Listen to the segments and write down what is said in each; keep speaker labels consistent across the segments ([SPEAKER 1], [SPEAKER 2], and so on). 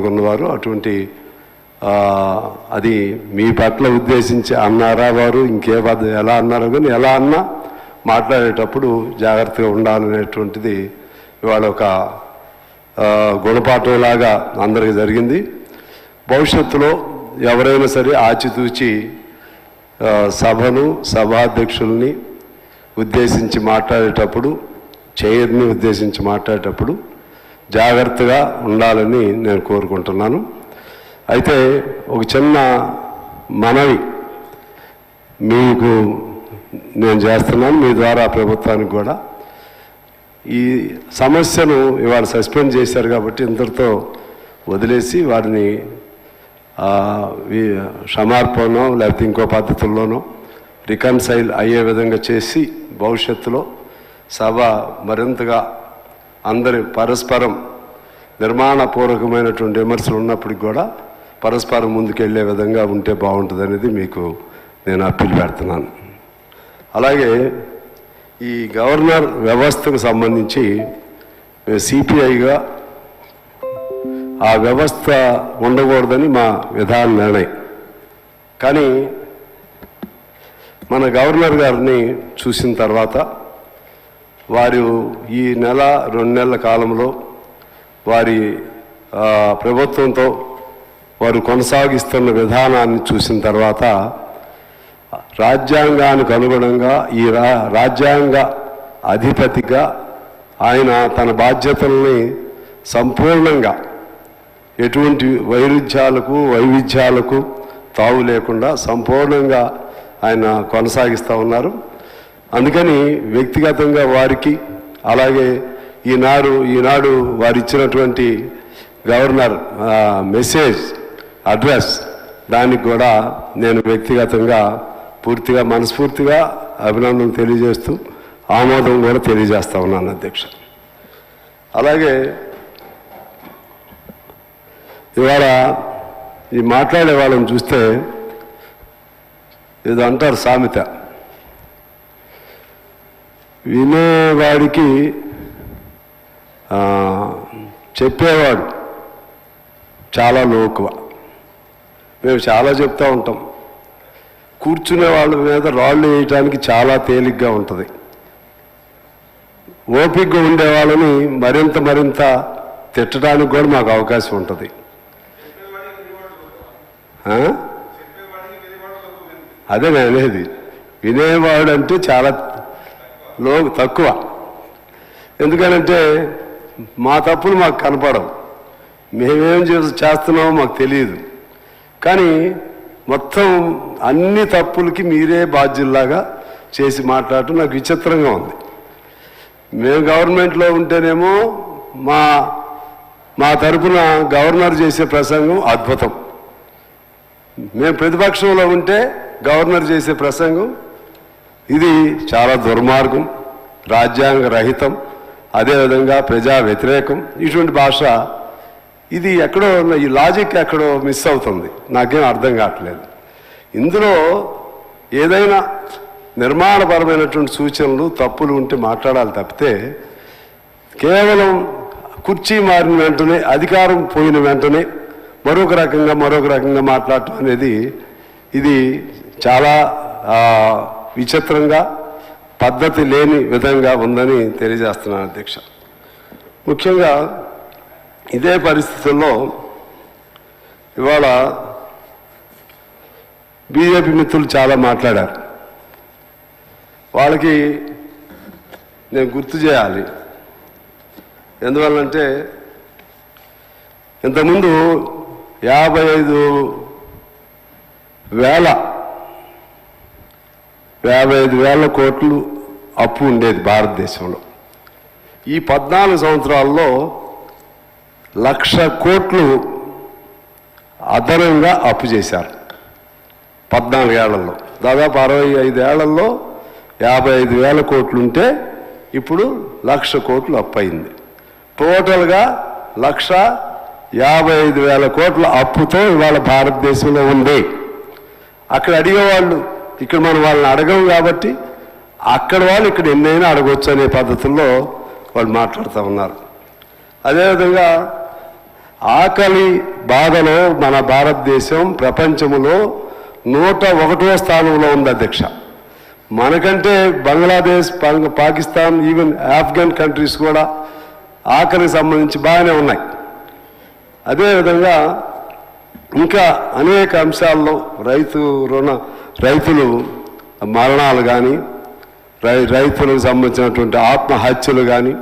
[SPEAKER 1] ఉన్నవారు అటువంటి అది మీ పట్ల ఉద్దేశించి అన్నారా వారు ఇంకే ఎలా అన్నారో కానీ ఎలా అన్నా మాట్లాడేటప్పుడు జాగ్రత్తగా ఉండాలనేటువంటిది ఇవాళ ఒక గుణపాఠంలాగా అందరికీ జరిగింది. భవిష్యత్తులో ఎవరైనా సరే ఆచితూచి సభను సభాధ్యక్షుల్ని ఉద్దేశించి మాట్లాడేటప్పుడు చైర్ని ఉద్దేశించి మాట్లాడేటప్పుడు జాగ్రత్తగా ఉండాలని నేను కోరుకుంటున్నాను. అయితే ఒక చిన్న మనవి మీకు నేను చేస్తున్నాను, మీ ద్వారా ప్రభుత్వానికి కూడా. ఈ సమస్యను ఇవాళ సస్పెండ్ చేశారు కాబట్టి ఇంతటితో వదిలేసి వారిని క్షమార్పణ లేకపోతే ఇంకో పద్ధతుల్లోనో రికన్సైల్ అయ్యే విధంగా చేసి భవిష్యత్తులో సభ మరింతగా అందరి పరస్పరం నిర్మాణపూర్వకమైనటువంటి విమర్శలు ఉన్నప్పటికి కూడా పరస్పరం ముందుకెళ్లే విధంగా ఉంటే బాగుంటుంది అనేది మీకు నేను అప్పీల్ పెడుతున్నాను. అలాగే ఈ గవర్నర్ వ్యవస్థకు సంబంధించి సిపిఐగా ఆ వ్యవస్థ ఉండకూడదని మా విధాన నిర్ణయం. కానీ మన గవర్నర్ గారిని చూసిన తర్వాత వారు ఈ నెల 2 నెలల కాలంలో వారి ప్రభుత్వంతో వారు కొనసాగిస్తున్న విధానాన్ని చూసిన తర్వాత రాజ్యాంగానికి అనుగుణంగా ఈ రాజ్యాంగ అధిపతిగా ఆయన తన బాధ్యతల్ని సంపూర్ణంగా ఎటువంటి వైవిధ్యాలకు తావు లేకుండా సంపూర్ణంగా ఆయన కొనసాగిస్తూ ఉన్నారు. అందుకని వ్యక్తిగతంగా వారికి అలాగే ఈనాడు వారు ఇచ్చినటువంటి గవర్నర్ మెసేజ్ అడ్రస్ దానికి కూడా నేను వ్యక్తిగతంగా పూర్తిగా మనస్ఫూర్తిగా అభినందనలు తెలియజేస్తూ ఆమోదం కూడా తెలియజేస్తా ఉన్నాను అధ్యక్ష. అలాగే ఇవాళ ఈ మాట్లాడే వాళ్ళని చూస్తే ఏదో అంటారు సామెత, వినేవాడికి చెప్పేవాడు చాలా లోకువ. మేము చాలా చెప్తూ ఉంటాం, కూర్చునే వాళ్ళ మీద రాళ్ళు వేయటానికి చాలా తేలిగ్గా ఉంటుంది. ఓపికగా ఉండే వాళ్ళని మరింత తిట్టడానికి కూడా మాకు అవకాశం ఉంటుంది. అదే నేను అనేది, వినేవాడు అంటే చాలా తక్కువ. ఎందుకనంటే మా తప్పులు మాకు కనపడవు, మేమేం చేస్తున్నామో మాకు తెలియదు. కానీ మొత్తం అన్ని తప్పులకి మీరే బాధ్యుల్లాగా చేసి మాట్లాడటం నాకు విచిత్రంగా ఉంది. మేము గవర్నమెంట్లో ఉంటేనేమో మా తరపున గవర్నర్ చేసే ప్రసంగం అద్భుతం, మేము ప్రతిపక్షంలో ఉంటే గవర్నర్ చేసే ప్రసంగం ఇది చాలా దుర్మార్గం, రాజ్యాంగ రహితం, అదేవిధంగా ప్రజా వ్యతిరేకం. ఇటువంటి భాష ఇది ఎక్కడో ఈ లాజిక్ ఎక్కడో మిస్ అవుతుంది, నాకేం అర్థం కావట్లేదు. ఇందులో ఏదైనా నిర్మాణపరమైనటువంటి సూచనలు తప్పులు ఉంటే మాట్లాడాలి తప్పితే కేవలం కుర్చీ మారిన వెంటనే అధికారం పోయిన వెంటనే మరొక రకంగా మాట్లాడటం అనేది ఇది చాలా విచిత్రంగా పద్ధతి లేని విధంగా ఉందని తెలియజేస్తున్నాను అధ్యక్ష. ముఖ్యంగా ఇదే పరిస్థితుల్లో ఇవాళ బీజేపీ మిత్రులు చాలా మాట్లాడారు. వాళ్ళకి నేను గుర్తు చేయాలి. ఎందువల్లంటే ఇంతకుముందు 55,000 కోట్లు అప్పు ఉండేది భారతదేశంలో. ఈ 14 సంవత్సరాల్లో 1,00,000 కోట్లు అదనంగా అప్పు చేశారు. 14 ఏళ్లలో దాదాపు 65 ఏళ్లలో 55,000 కోట్లు ఉంటే ఇప్పుడు 1,00,000 కోట్లు అప్పు అయింది. టోటల్గా 1,55,000 కోట్ల అప్పుతో ఇవాళ భారతదేశంలో ఉంది. అక్కడ అడిగేవాళ్ళు ఇక్కడ మనం వాళ్ళని అడగం కాబట్టి అక్కడ వాళ్ళు ఇక్కడ ఎన్నైనా అడగొచ్చు అనే పద్ధతుల్లో వాళ్ళు మాట్లాడుతూ ఉన్నారు. అదేవిధంగా ఆకలి బాధలో మన భారతదేశం ప్రపంచంలో 101వ స్థానంలో ఉంది అధ్యక్ష. మనకంటే బంగ్లాదేశ్, పాకిస్తాన్, ఈవెన్ ఆఫ్ఘన్ కంట్రీస్ కూడా ఆకలికి సంబంధించి బాగానే ఉన్నాయి. అదేవిధంగా ఇంకా అనేక అంశాల్లో రైతులు మరణాలు కానీ, రైతులకు సంబంధించినటువంటి ఆత్మహత్యలు కానీ,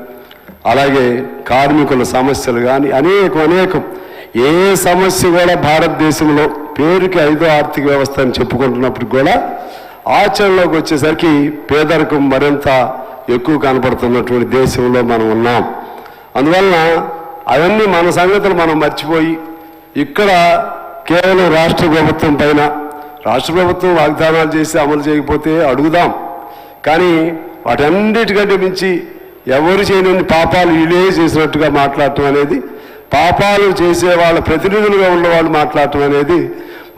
[SPEAKER 1] అలాగే కార్మికుల సమస్యలు కానీ అనేకం ఏ సమస్య కూడా భారతదేశంలో పేరుకి 5వ ఆర్థిక వ్యవస్థ అని చెప్పుకుంటున్నప్పుడు కూడా ఆచరణలోకి వచ్చేసరికి పేదరికం మరింత ఎక్కువ కనపడుతున్నటువంటి దేశంలో మనం ఉన్నాం. అందువలన అవన్నీ మన సంగతులు మనం మర్చిపోయి ఇక్కడ కేవలం రాష్ట్ర ప్రభుత్వం పైన, రాష్ట్ర ప్రభుత్వం వాగ్దానాలు చేసి అమలు చేయకపోతే అడుగుదాం, కానీ వాటన్నిటికంటే మించి ఎవరు చేయలేని పాపాలు వీళ్ళే చేసినట్టుగా మాట్లాడటం అనేది, పాపాలు చేసే వాళ్ళ ప్రతినిధులుగా ఉన్నవాళ్ళు మాట్లాడటం అనేది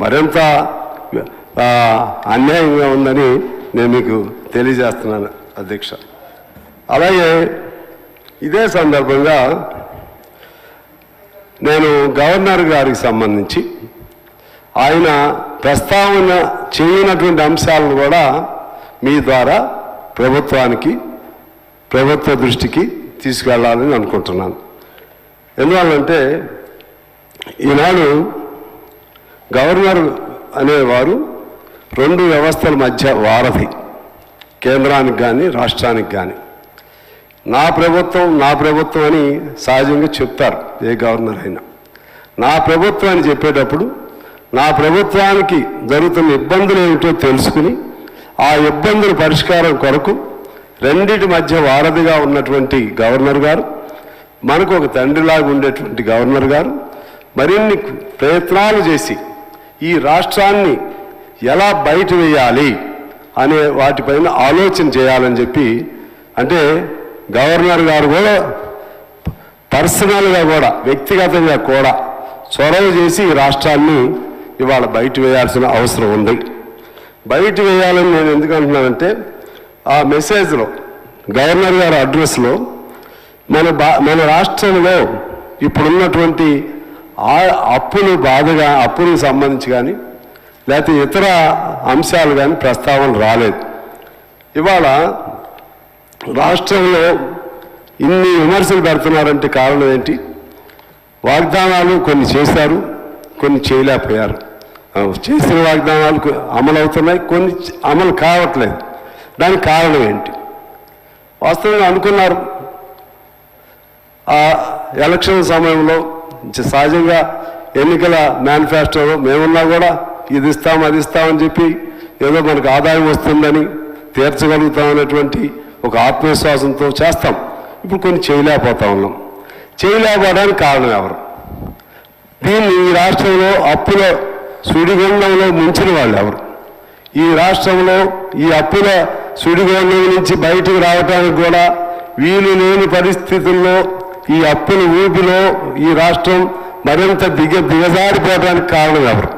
[SPEAKER 1] మరింత అన్యాయంగా ఉందని నేను మీకు తెలియజేస్తున్నాను అధ్యక్ష. అలాగే ఇదే సందర్భంగా నేను గవర్నర్ గారికి సంబంధించి ఆయన ప్రస్తావన చేయనటువంటి అంశాలను కూడా మీ ద్వారా ప్రభుత్వ దృష్టికి తీసుకెళ్లాలని అనుకుంటున్నాను. ఎందువల్లంటే ఈనాడు గవర్నర్ అనేవారు 2 వ్యవస్థల మధ్య వారధి, కేంద్రానికి కానీ రాష్ట్రానికి కానీ. నా ప్రభుత్వం అని సహజంగా చెప్తారు ఏ గవర్నర్ అయినా. నా ప్రభుత్వం అని చెప్పేటప్పుడు నా ప్రభుత్వానికి జరుగుతున్న ఇబ్బందులు ఏమిటో తెలుసుకుని ఆ ఇబ్బందుల పరిష్కారం కొరకు రెండిటి మధ్య వారధిగా ఉన్నటువంటి గవర్నర్ గారు, మనకు ఒక తండ్రిలాగా ఉండేటువంటి గవర్నర్ గారు మరిన్ని ప్రయత్నాలు చేసి ఈ రాష్ట్రాన్ని ఎలా బయట వేయాలి అనే వాటిపైన ఆలోచన చేయాలని చెప్పి, అంటే గవర్నర్ గారు కూడా పర్సనల్గా కూడా వ్యక్తిగతంగా కూడా చొరవ చేసి ఈ రాష్ట్రాన్ని ఇవాళ బయట వేయాల్సిన అవసరం ఉంది. బయట వేయాలని నేను ఎందుకు అంటున్నానంటే, ఆ మెసేజ్లో గవర్నర్ గారి అడ్రస్లో మన రాష్ట్రంలో ఇప్పుడున్నటువంటి అప్పులకు సంబంధించి కానీ లేకపోతే ఇతర అంశాలు కానీ ప్రస్తావన రాలేదు. ఇవాళ రాష్ట్రంలో ఇన్ని విమర్శలు పెడుతున్నారంటే కారణం ఏంటి? వాగ్దానాలు కొన్ని చేశారు, కొన్ని చేయలేకపోయారు. చేసిన వాగ్దానాలు అమలు అవుతున్నాయి, కొన్ని అమలు కావట్లేదు. దానికి కారణం ఏంటి? వాస్తవంగా అనుకున్నారు ఆ ఎలక్షన్ సమయంలో సహజంగా ఎన్నికల మేనిఫెస్టోలో మేమున్నా కూడా ఇది ఇస్తాం అది ఇస్తామని చెప్పి ఏదో మనకు ఆదాయం వస్తుందని తీర్చగలుగుతామనేటువంటి ఒక ఆత్మవిశ్వాసంతో చేస్తాం. ఇప్పుడు కొన్ని చేయలేకపోతా ఉన్నాం. చేయలేకపోవడానికి కారణం ఎవరు? దీన్ని ఈ రాష్ట్రంలో అప్పుల సుడిగుండంలో ముంచిన వాళ్ళు ఎవరు? ఈ రాష్ట్రంలో ఈ అప్పుల సుడిగుండం నుంచి బయటకు రావడానికి కూడా వీలు లేని పరిస్థితుల్లో ఈ అప్పుల ఊపిలో ఈ రాష్ట్రం మరింత దిగజారిపోవడానికి కారణం ఎవరు?